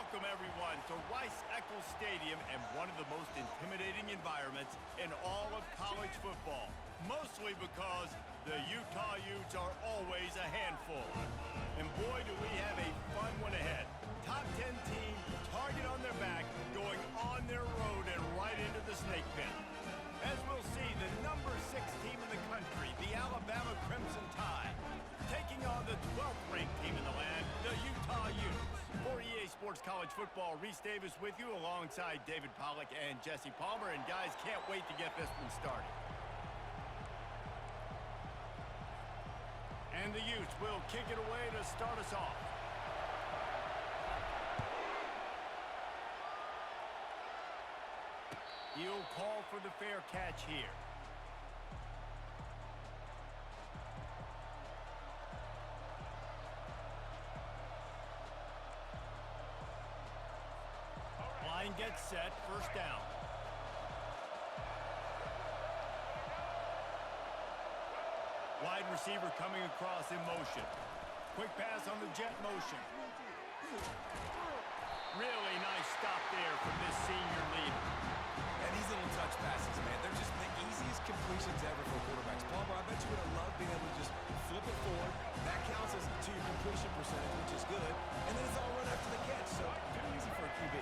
welcome everyone to Rice-Eccles Stadium and one of the most intimidating environments in all of college football. Mostly because the Utah Utes are always a handful. And boy, do we have a fun one ahead. Top 10 team, target on their back, going on their road and right into the snake pit. As we'll see, the number 6 team in the country, the Alabama Crimson Tide, taking on the 12th ranked team in the land, the Utah Utes. For EA Sports College Football, Reese Davis with you alongside David Pollack and Jesse Palmer. And guys, can't wait to get this one started. And the Utes will kick it away to start us off. He'll call for the fair catch here. Line gets set, first down. Wide receiver coming across in motion. Quick pass on the jet motion. Really nice stop there from this senior leader. And these little touch passes, man, they're just the easiest completions ever for quarterbacks. Palmer, I bet you would have loved being able to just flip it forward. That counts as to your completion percentage, which is good. And then it's all run after the catch, so pretty easy for a QB.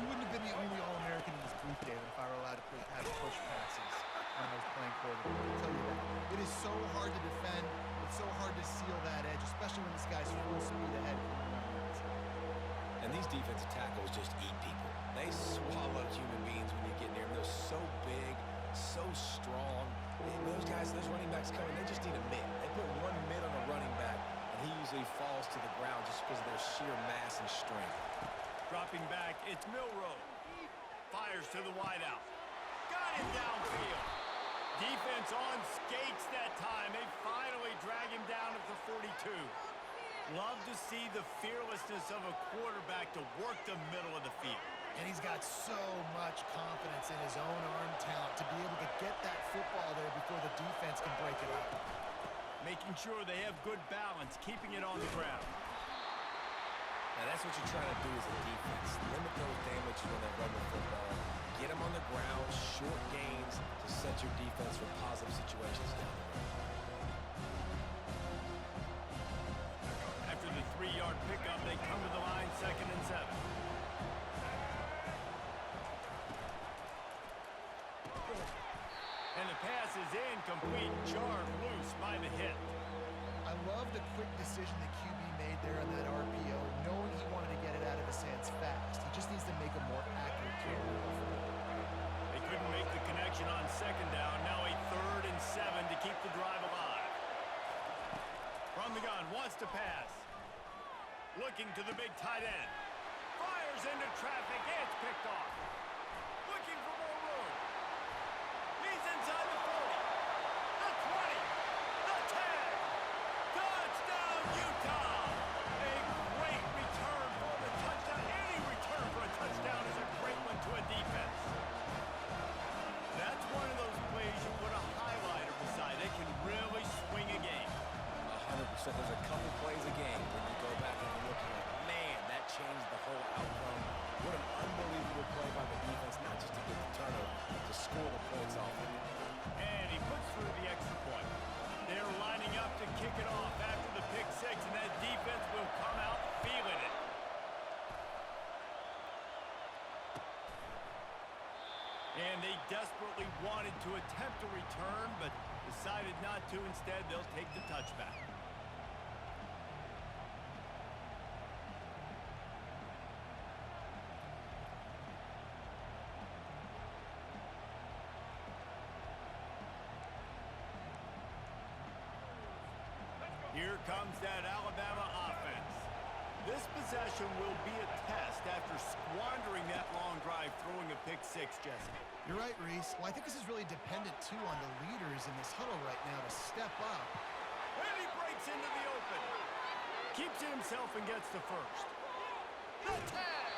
You wouldn't have been the only All-American in this booth, David, if I were allowed to have push passes when I was playing quarterback. I'll tell you that. It is so hard to defend. It's so hard to seal that edge, especially when this guy's full speed ahead coming around the outside. And these defensive tackles just eat people. They swallow human beings when you get near them. They're so big, so strong. And those guys, those running backs coming, they just need a mid. They put one mid on a running back, and he usually falls to the ground just because of their sheer mass and strength. Dropping back, it's Milroe. Fires to the wideout. Got him downfield. Defense on skates that time. They finally drag him down at the 42. Love to see the fearlessness of a quarterback to work the middle of the field. And he's got so much confidence in his own arm talent to be able to get that football there before the defense can break it up. Making sure they have good balance, keeping it on the ground. Now that's what you're trying to do as a defense. Limit those damages when they run the football. Get them on the ground, short gains to set your defense for positive situations down the road. After the 3-yard pickup, they come to the line, 2nd and 7. And the pass is incomplete, jarred loose by the hit. I love the quick decision the QB made there on that RPO, knowing he wanted to get it out of his hands fast. He just needs to make a more accurate throw. They couldn't make the connection on 2nd down. Now a 3rd and 7 to keep the drive alive. From the gun, wants to pass. Looking to the big tight end. Fires into traffic, it's picked off. Looking for more room. He's inside the 40. The 20. The 10. Touchdown, Utah! A great return for the touchdown. Any return for a touchdown is a great one to a defense. That's one of those plays you put a highlighter beside. It can really swing a game. 100%. There's a couple plays a game when you go back and you look at it, man, that changed the whole outcome. What an unbelievable play by the defense, not just to get the turnover, to score the points off of it. And he puts through the extra point. They're lining up to kick it off after the pick 6, and that defense will come out feeling it. And they desperately wanted to attempt a return, but decided not to. Instead, they'll take the touchback. Here comes that Alabama offense. This possession will be a test after squandering that long drive throwing a pick 6, Jesse. You're right, Reese. Well, I think this is really dependent, too, on the leaders in this huddle right now to step up. And he breaks into the open. Keeps it himself and gets the first. The tag!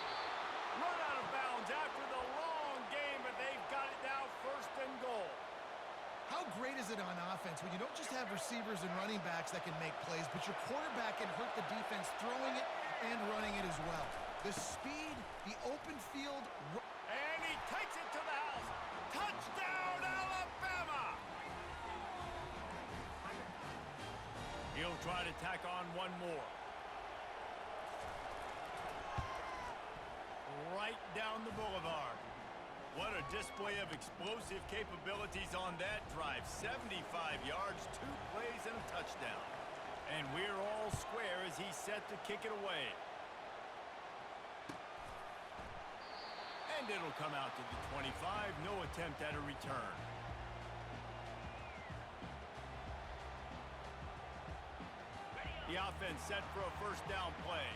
Run out of bounds after the long game, but they've got it now 1st and goal. How great is it on offense when you don't just have receivers and running backs that can make plays, but your quarterback can hurt the defense throwing it and running it as well. The speed, the open field. And he takes it to the house. Touchdown, Alabama! He'll try to tack on one more. Right down the boulevard. What a display of explosive capabilities on that drive. 75 yards, 2 plays, and a touchdown. And we're all square as he's set to kick it away. And it'll come out to the 25. No attempt at a return. The offense set for a first down play.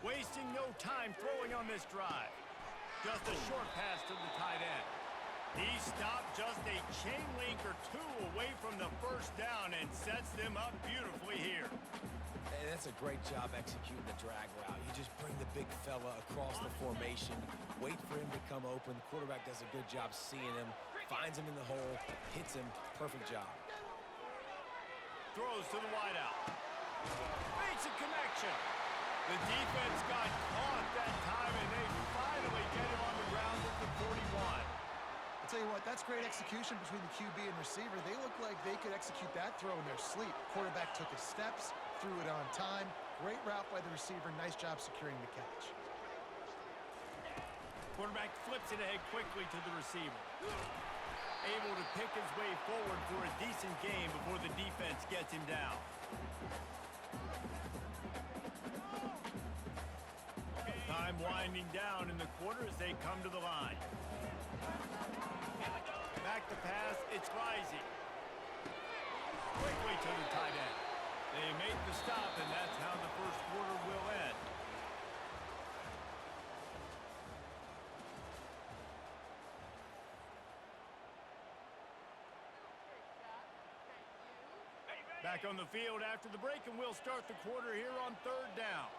Wasting no time throwing on this drive. Just a short pass to the tight end. He stopped just a chain link or two away from the first down and sets them up beautifully here. Hey, that's a great job executing the drag route. You just bring the big fella across the formation, wait for him to come open. The quarterback does a good job seeing him, finds him in the hole, hits him. Perfect job. Throws to the wideout. Makes a connection. The defense got caught that time, and they finally get him on the ground at the 41. I'll tell you what, that's great execution between the QB and receiver. They look like they could execute that throw in their sleep. Quarterback took his steps, threw it on time. Great route by the receiver. Nice job securing the catch. Quarterback flips it ahead quickly to the receiver. Able to pick his way forward for a decent game before the defense gets him down. Time winding down in the quarter as they come to the line. Back to pass, it's rising. Quickly to the tight end. They make the stop, and that's how the first quarter will end. Back on the field after the break, and we'll start the quarter here on third down.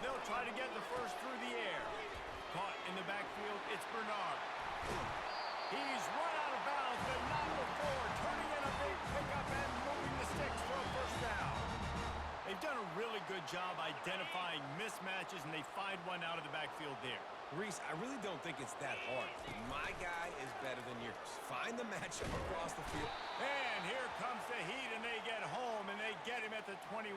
They'll try to get the first through the air. Caught in the backfield, it's Bernard. He's run out of bounds, but not before. Turning in a big pickup and moving the sticks for a first down. They've done a really good job identifying mismatches, and they find one out of the backfield there. Reese, I really don't think it's that hard. My guy is better than yours. Find the matchup across the field. And here comes the heat, and they get home, and they get him at the 21.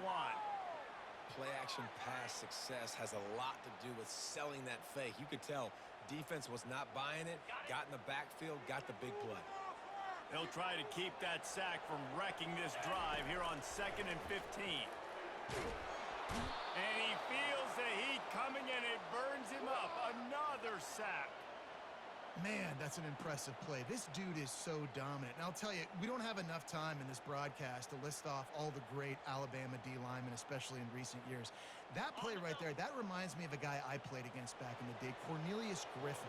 Play-action pass success has a lot to do with selling that fake. You could tell defense was not buying it, got in the backfield, got the big play. They'll try to keep that sack from wrecking this drive here on 2nd and 15. And he feels the heat coming, and it burns him up. Another sack. Man, that's an impressive play. This dude is so dominant. And I'll tell you, we don't have enough time in this broadcast to list off all the great Alabama D linemen, especially in recent years. That play right there, that reminds me of a guy I played against back in the day, Cornelius Griffin,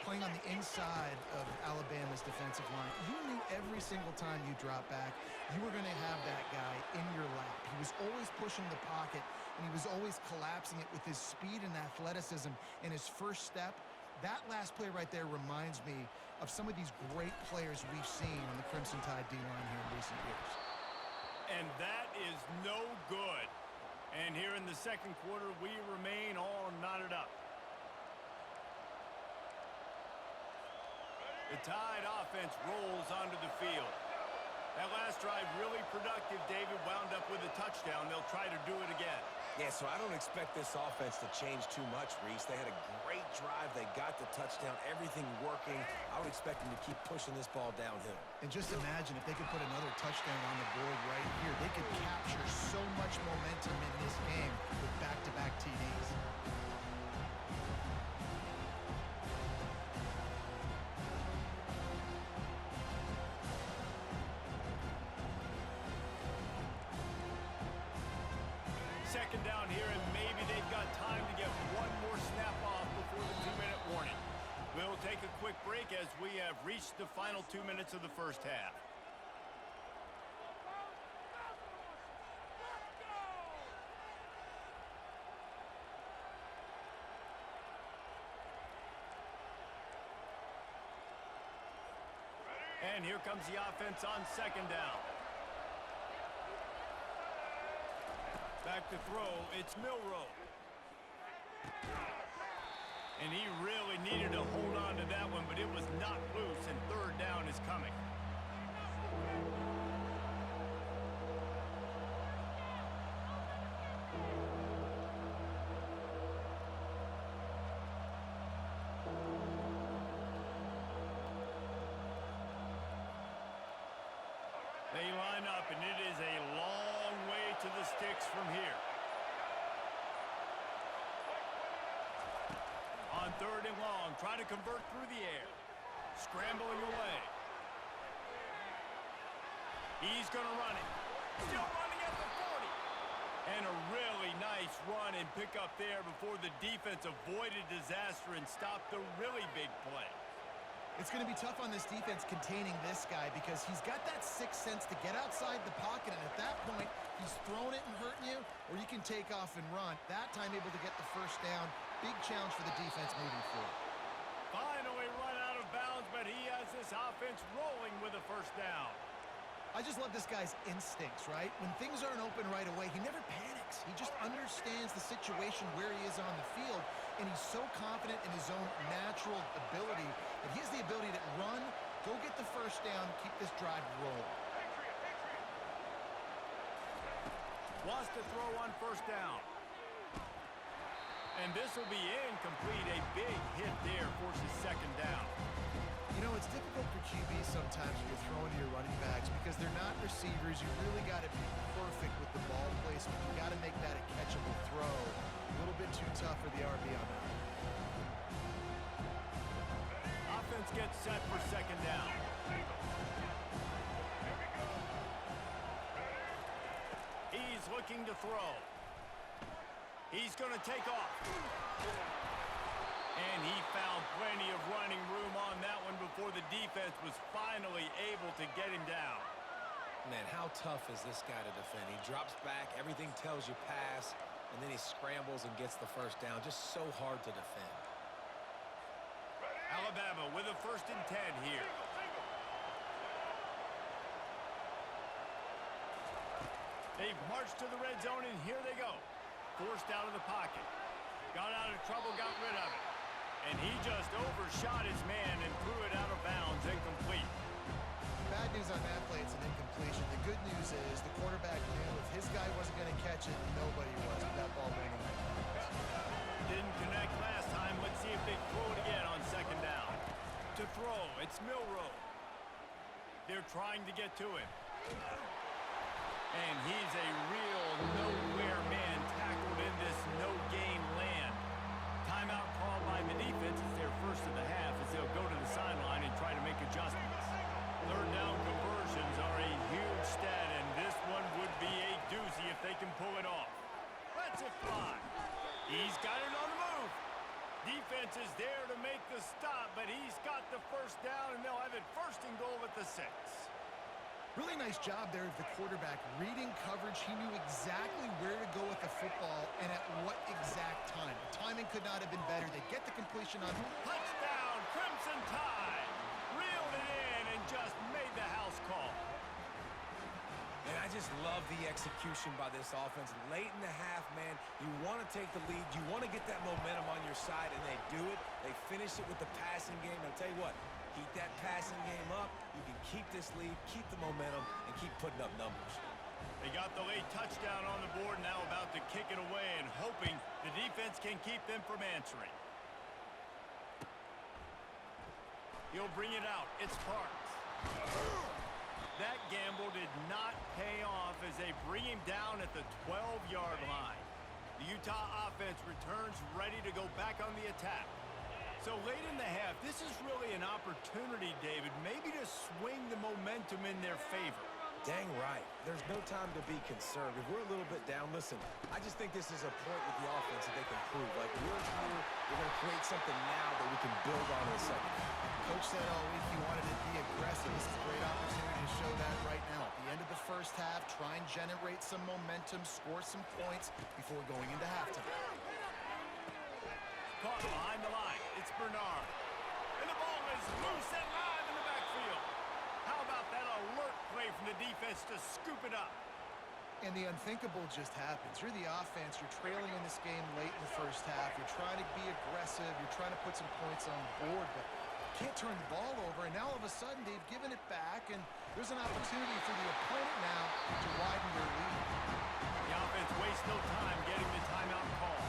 playing on the inside of Alabama's defensive line. You knew every single time you drop back, you were going to have that guy in your lap. He was always pushing the pocket, and he was always collapsing it with his speed and athleticism and his first step. That last play right there reminds me of some of these great players we've seen on the Crimson Tide D-line here in recent years. And that is no good. And here in the second quarter, we remain all knotted up. The Tide offense rolls onto the field. That last drive really productive. David wound up with a touchdown. They'll try to do it again. Yeah, so I don't expect this offense to change too much, Reese. They had a great drive. They got the touchdown, everything working. I would expect them to keep pushing this ball downhill. And just imagine if they could put another touchdown on the board right here. They could capture so much momentum in this game with back-to-back TDs. Second down here, and maybe they've got time to get one more snap off before the 2-minute warning. We'll take a quick break as we have reached the final 2 minutes of the first half. And here comes the offense on second down. Back to throw, it's Milroe. And he really needed to hold on to that one, but it was not loose, and third down is coming. They line up, and it is a long way to the sticks from here. On third and long, trying to convert through the air. Scrambling away. He's going to run it. Still running at the 40. And a really nice run and pick up there before the defense avoided disaster and stopped the really big play. It's going to be tough on this defense containing this guy because he's got that sixth sense to get outside the pocket, and at that point, he's throwing it and hurting you, or you can take off and run. That time able to get the first down. Big challenge for the defense moving forward. Finally run out of bounds, but he has this offense rolling with a first down. I just love this guy's instincts, right? When things aren't open right away, he never panics. He just understands the situation where he is on the field, and he's so confident in his own natural ability that he has the ability to run, go get the first down, keep this drive rolling. Wants to throw on first down. And this will be incomplete. A big hit there forces second down. You know, it's difficult for QBs sometimes when you're throwing to your running backs because they're not receivers. You really got to be perfect with the ball placement. You got to make that a catchable throw. A little bit too tough for the RB on that. Offense gets set for second down. He's looking to throw. He's going to take off. And he found plenty of running room on that one before the defense was finally able to get him down. Man, how tough is this guy to defend? He drops back, everything tells you pass, and then he scrambles and gets the first down. Just so hard to defend. Alabama with a 1st and 10 here. They've marched to the red zone, and here they go. Forced out of the pocket. Got out of trouble, got rid of it. And he just overshot his man and threw it out of bounds, incomplete. Bad news on that play, it's an incompletion. The good news is the quarterback knew if his guy wasn't going to catch it, nobody was with that ball banging right now. Didn't connect last time. Let's see if they throw it again on second down. To throw, it's Milroe. They're trying to get to him. And he's a real nowhere man tackled in this no-gain land. Timeout called by the defense. It's their first of the half as they'll go to the sideline and try to make adjustments. Third down conversions are a huge stat, and this one would be a doozy if they can pull it off. Let's it fly. He's got it on the move. Defense is there to make the stop, but he's got the first down, and they'll have it 1st and goal at the 6. Really nice job there of the quarterback. Reading coverage, he knew exactly where to go with the football and at what exact time. The timing could not have been better. They get the completion on touchdown, Crimson Tide. Reeled it in and just made the house call. And I just love the execution by this offense. Late in the half, man, you want to take the lead. You want to get that momentum on your side, and they do it. They finish it with the passing game. I'll tell you what, keep that passing game up. You can keep this lead, keep the momentum, and keep putting up numbers. They got the late touchdown on the board, now about to kick it away and hoping the defense can keep them from answering. He'll bring it out. It's Parks. That gamble did not pay off as they bring him down at the 12-yard line. The Utah offense returns ready to go back on the attack. So late in the half, this is really an opportunity, David, maybe to swing the momentum in their favor. Dang right. There's no time to be conservative. We're a little bit down. Listen, I just think this is a point with the offense that they can prove. Like, we're here, we're going to create something now that we can build on in a second. Coach said all week he wanted to be aggressive. This is a great opportunity to show that right now. At the end of the first half, try and generate some momentum, score some points before going into halftime. Caught behind the line. It's Bernard. And the ball is loose and live in the backfield. How about that alert play from the defense to scoop it up? And the unthinkable just happens. You're the offense. You're trailing in this game late in the first half. You're trying to be aggressive. You're trying to put some points on the board, but you can't turn the ball over. And now all of a sudden, they've given it back, and there's an opportunity for the opponent now to widen their lead. The offense wastes no time getting the timeout call.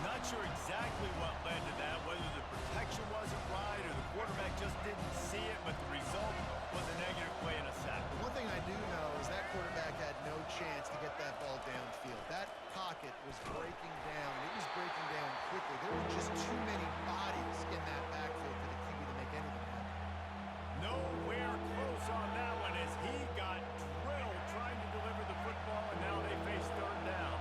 Not sure exactly what led to that, whether the protection wasn't right or the quarterback just didn't see it, but the result was a negative play and a sack. One thing I do know is that quarterback had no chance to get that ball downfield. That pocket was breaking down. It was breaking down quickly. There were just too many bodies in that backfield for the QB to make anything happen. Nowhere close on that one as he got drilled trying to deliver the football, and now they face third down.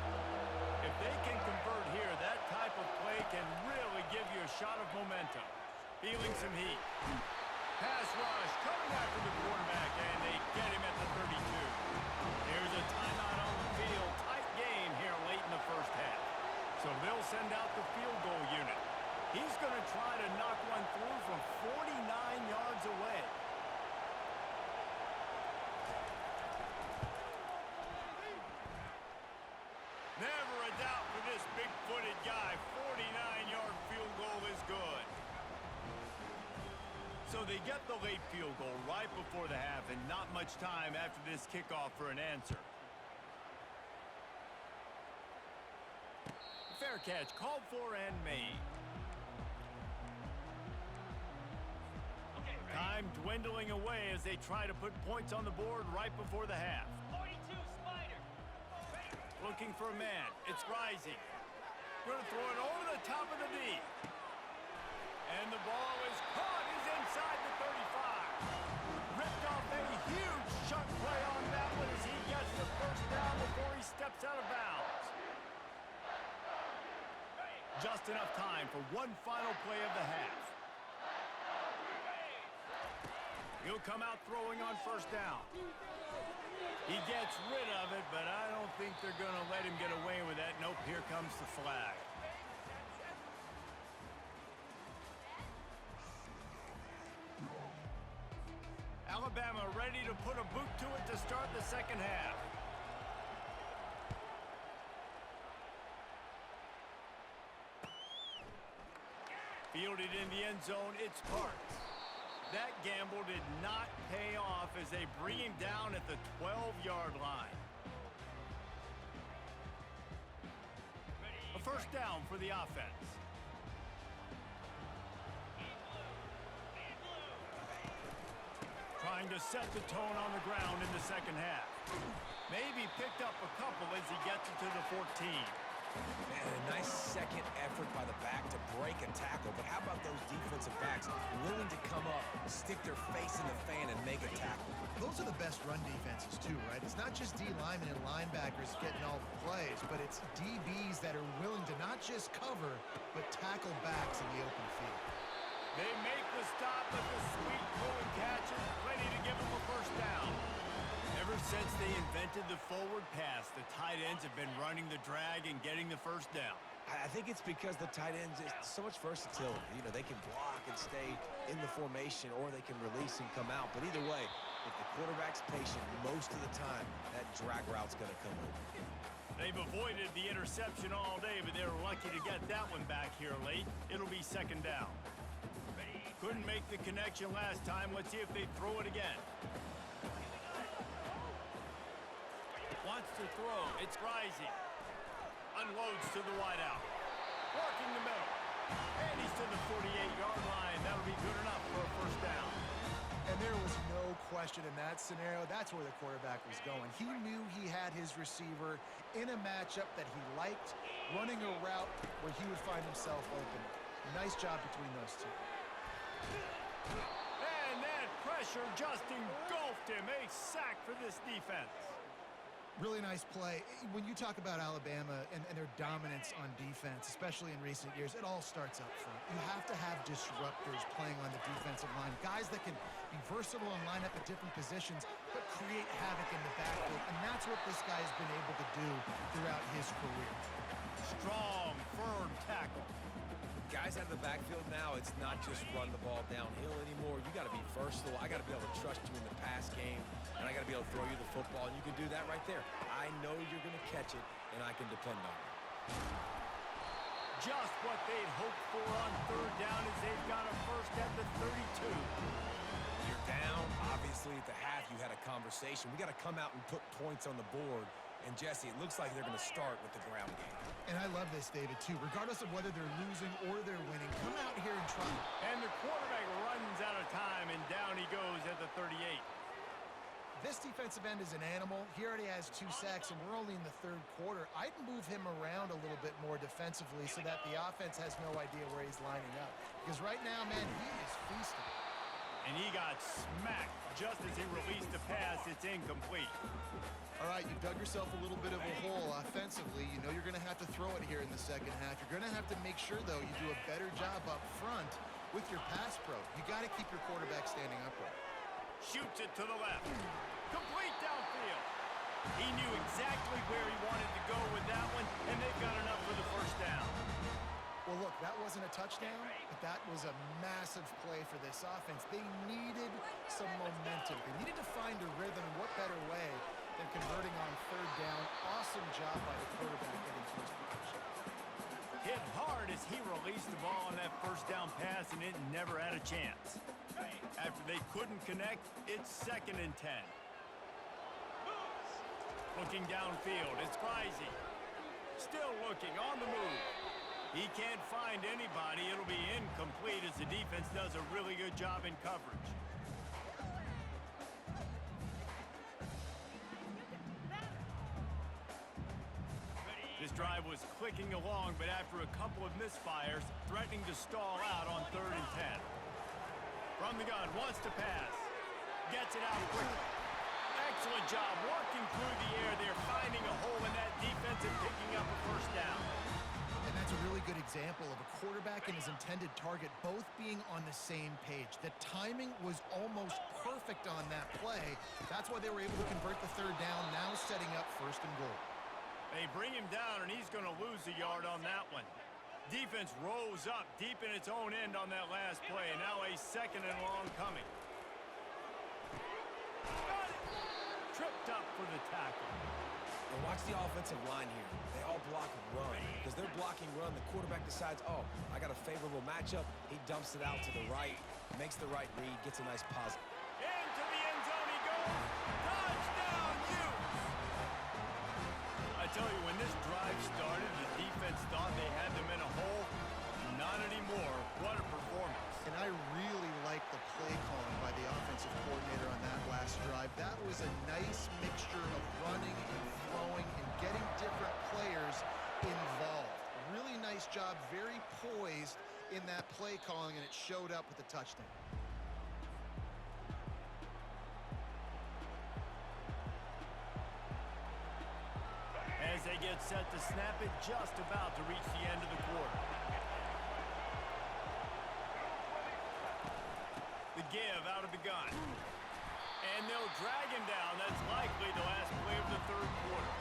If they can convert here, that type of play can really give you a shot of momentum. Feeling some heat. Pass rush coming after the quarterback, and they get him at the 32. There's a timeout on the field. Tight game here late in the first half. So they'll send out the field goal unit. He's going to try to knock one through from 49 yards away. Never a doubt for this big-footed guy. 49-yard field goal is good. So they get the late field goal right before the half, and not much time after this kickoff for an answer. Fair catch called for and made. Time dwindling away as they try to put points on the board right before the half. 42, Spider. Looking for a man. It's rising. Going to throw it over the top of the knee. And the ball is caught. He's inside the 35. Ripped off a huge chunk play on that one as he gets the first down before he steps out of bounds. Just enough time for one final play of the half. He'll come out throwing on first down. He gets rid of it, but I don't think they're going to let him get away with that. Nope, here comes the flag. Alabama ready to put a boot to it to start the second half. Fielded in the end zone, it's Parks. That gamble did not pay off as they bring him down at the 12-yard line. A first down for the offense. Trying to set the tone on the ground in the second half. Maybe picked up a couple as he gets it to the 14. Man, a nice second effort by the back to break a tackle. But how about those defensive backs willing to come up, stick their face in the fan, and make a tackle? Those are the best run defenses, too, right? It's not just D linemen and linebackers getting all the plays, but it's DBs that are willing to not just cover, but tackle backs in the open field. They make the stop, but the sweet pulling catch is ready to give them a first down. Ever since they invented the forward pass, the tight ends have been running the drag and getting the first down. I think it's because the tight ends is so much versatility. You know, they can block and stay in the formation, or they can release and come out. But either way, if the quarterback's patient, most of the time, that drag route's going to come over. They've avoided the interception all day, but they were lucky to get that one back here late. It'll be second down. Couldn't make the connection last time. Let's see if they throw it again. Wants to throw. It's rising. Unloads to the wideout. Working the middle. And he's to the 48-yard line. That'll be good enough for a first down. And there was no question in that scenario. That's where the quarterback was going. He knew he had his receiver in a matchup that he liked, running a route where he would find himself open. Nice job between those two. And that pressure just engulfed him. A sack for this defense. Really nice play. When you talk about Alabama and their dominance on defense, especially in recent years, it all starts up front. You have to have disruptors playing on the defensive line, guys that can be versatile and line up at different positions, but create havoc in the backfield. And that's what this guy has been able to do throughout his career. Strong, firm tackle. Guys out of the backfield now, it's not just run the ball downhill anymore. You got to be versatile. I got to be able to trust you in the pass game, and I got to be able to throw you the football, and you can do that right there. I know you're going to catch it, and I can depend on it. Just what they'd hoped for on third down as they've got a first at the 32. You're down. Obviously, at the half, you had a conversation. We got to come out and put points on the board. And, Jesse, it looks like they're going to start with the ground game. And I love this, David, too. Regardless of whether they're losing or they're winning, come out here and try. And the quarterback runs out of time, and down he goes at the 38. This defensive end is an animal. He already has 2 sacks, and we're only in the third quarter. I'd move him around a little bit more defensively so that the offense has no idea where he's lining up. Because right now, man, he is feasting. And he got smacked just as he released the pass. It's incomplete. All right, you've dug yourself a little bit of a hole offensively. You know you're going to have to throw it here in the second half. You're going to have to make sure, though, you do a better job up front with your pass pro. You got to keep your quarterback standing upright. Shoots it to the left. Complete downfield. He knew exactly where he wanted to go with that one, and they've got enough for the first down. Well, look, that wasn't a touchdown, but that was a massive play for this offense. They needed some momentum. They needed to find a rhythm. What better way than converting on third down? Awesome job by the quarterback getting to his position. Hit hard as he released the ball on that first down pass, and it never had a chance. After they couldn't connect, it's 2nd and 10. Looking downfield, it's Frizy. Still looking, on the move. He can't find anybody. It'll be incomplete as the defense does a really good job in coverage. This drive was clicking along, but after a couple of misfires, threatening to stall out on 3rd and 10. From the gun, wants to pass. Gets it out quickly. Excellent job working through the air there, finding a hole in that defense and picking up a first down. And that's a really good example of a quarterback and his intended target both being on the same page. The timing was almost perfect on that play. That's why they were able to convert the third down, now setting up 1st and goal. They bring him down, and he's going to lose a yard on that one. Defense rose up deep in its own end on that last play, and now a 2nd and long coming. Got it. Tripped up for the tackle. And watch the offensive line here. They all block run. Because they're blocking run, the quarterback decides, oh, I got a favorable matchup. He dumps it out to the right, makes the right read, gets a nice positive. Into the end zone he goes. Touchdown, Utes! I tell you, when this drive started, the defense thought they had them in a hole. Not anymore. What a performance. And I really like the play calling by the offensive coordinator on that last drive. That was a nice mixture of running and throwing and getting different players involved. Really nice job, very poised in that play calling, and it showed up with the touchdown. As they get set to snap it, just about to reach the end of the quarter. The give out of the gun. And they'll drag him down. That's likely the last play of the third quarter.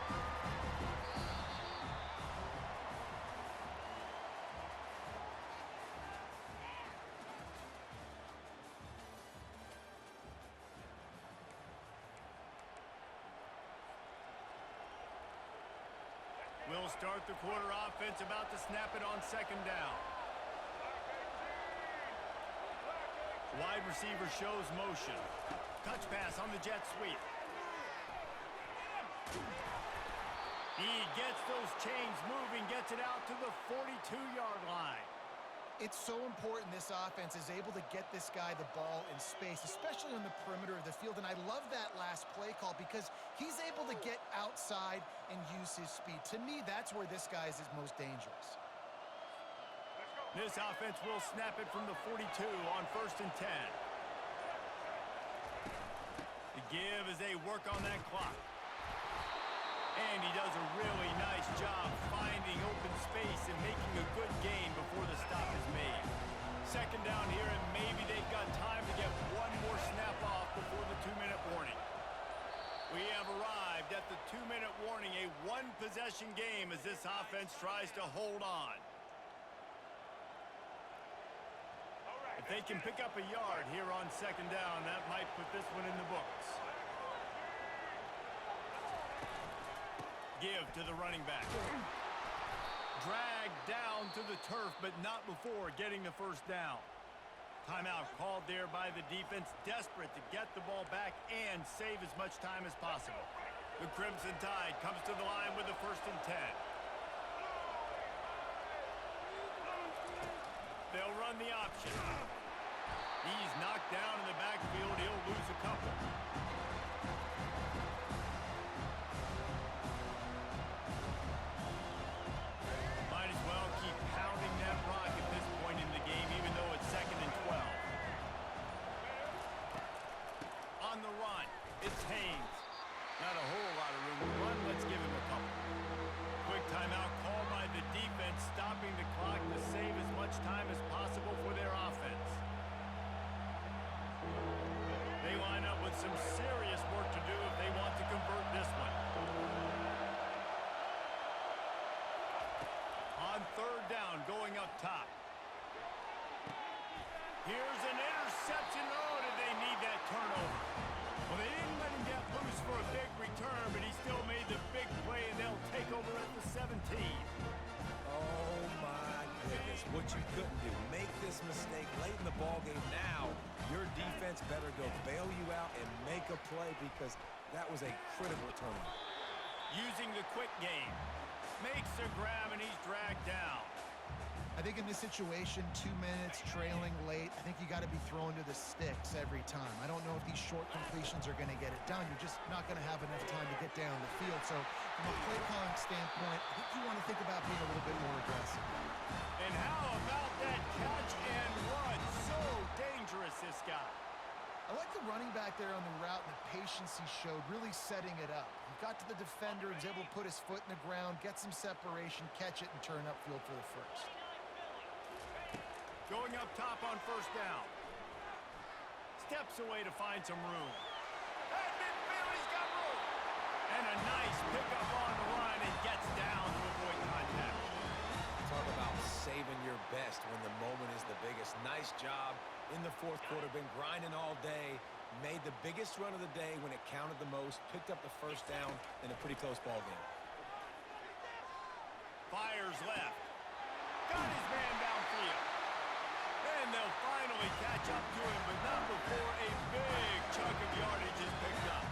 We'll start the quarter offense, about to snap it on 2nd down. Wide receiver shows motion. Touch pass on the jet sweep. He gets those chains moving, gets it out to the 42-yard line. It's so important this offense is able to get this guy the ball in space, especially on the perimeter of the field. And I love that last play call because he's able to get outside and use his speed. To me, that's where this guy is his most dangerous. This offense will snap it from the 42 on 1st and 10. The give as they work on that clock. And he does a really nice job finding open space and making a good gain before the stop is made. 2nd down here, and maybe they've got time to get one more snap off before the 2-minute warning. We have arrived at the 2-minute warning, a one-possession game as this offense tries to hold on. they can pick up a yard here on second down, that might put this one in the books. Give to the running back. Dragged down to the turf, but not before getting the first down. Timeout called there by the defense, desperate to get the ball back and save as much time as possible. The Crimson Tide comes to the line with a 1st and 10. They'll run the option. He's knocked down in the backfield. He'll lose a couple. Might as well keep pounding that rock at this point in the game, even though it's 2nd and 12. On the run, it's Haynes. Not a whole lot of room to run. Let's give him a couple. Quick timeout called by the defense, stopping the clock to save as much time as possible for their offense. They line up with some serious work to do if they want to convert this one. On 3rd down, going up top. Here's an interception. Oh, did they need that turnover? Well, they didn't let him get loose for a big return, but he still made the big play, and they'll take over at the 17. Oh, my goodness. What you couldn't do. Make this mistake late in the ballgame. Now, your defense better go bail you out and make a play because that was a critical turnover. Using the quick game. Makes a grab, and he's dragged down. I think in this situation, 2 minutes, trailing late, I think you got to be thrown to the sticks every time. I don't know if these short completions are going to get it done. You're just not going to have enough time to get down the field. So from a play calling standpoint, I think you want to think about being a little bit more aggressive. And how about that catch and run? So dangerous, this guy. I like the running back there on the route and the patience he showed, really setting it up. He got to the defender and was able to put his foot in the ground, get some separation, catch it, and turn upfield for the first. Going up top on 1st down. Steps away to find some room. At midfield, he's got room. And a nice pickup on the line and gets down to avoid contact. Talk about saving your best when the moment is the biggest. Nice job in the 4th quarter. Been grinding all day. Made the biggest run of the day when it counted the most. Picked up the 1st down in a pretty close ball game. Fires left. Got his man downfield. And they'll finally catch up to him, but not before a big chunk of yardage is picked up.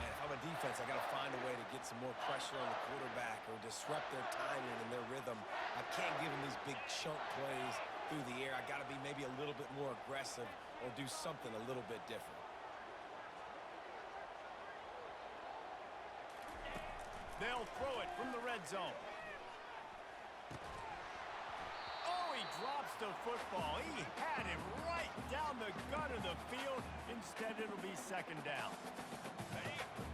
And if I'm a defense, I got to find a way to get some more pressure on the quarterback or disrupt their timing and their rhythm. I can't give them these big chunk plays through the air. I got to be maybe a little bit more aggressive or do something a little bit different. They'll throw it from the red zone. Oh, he drops the football. He had him right down the gut of the field. Instead, it'll be 2nd down.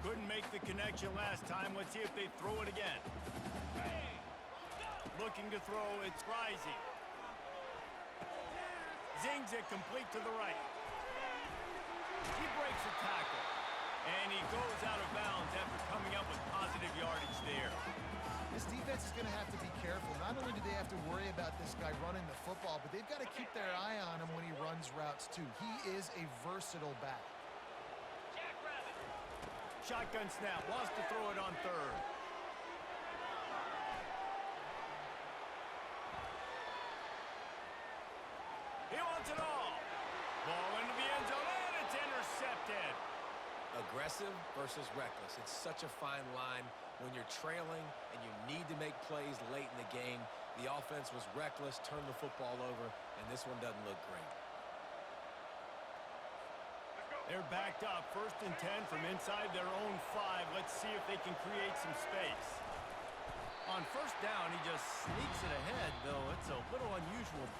Couldn't make the connection last time. Let's see if they throw it again. Looking to throw. It's rising. Zings it complete to the right. He breaks a tackle. And he goes out of bounds after coming up with positive yardage there. This defense is going to have to be careful. Not only do they have to worry about this guy running the football, but they've got to keep their eye on him when he runs routes too. He is a versatile back. Shotgun snap. Wants to throw it on 3rd. He wants it all. Ball into the end zone, and it's intercepted. Aggressive versus reckless. It's such a fine line when you're trailing and you need to make plays late in the game. The offense was reckless, turned the football over, and this one doesn't look great. They're backed up. 1st and 10 from inside their own 5. Let's see if they can create some space. On 1st down, he just sneaks it ahead, though it's a little unusual play.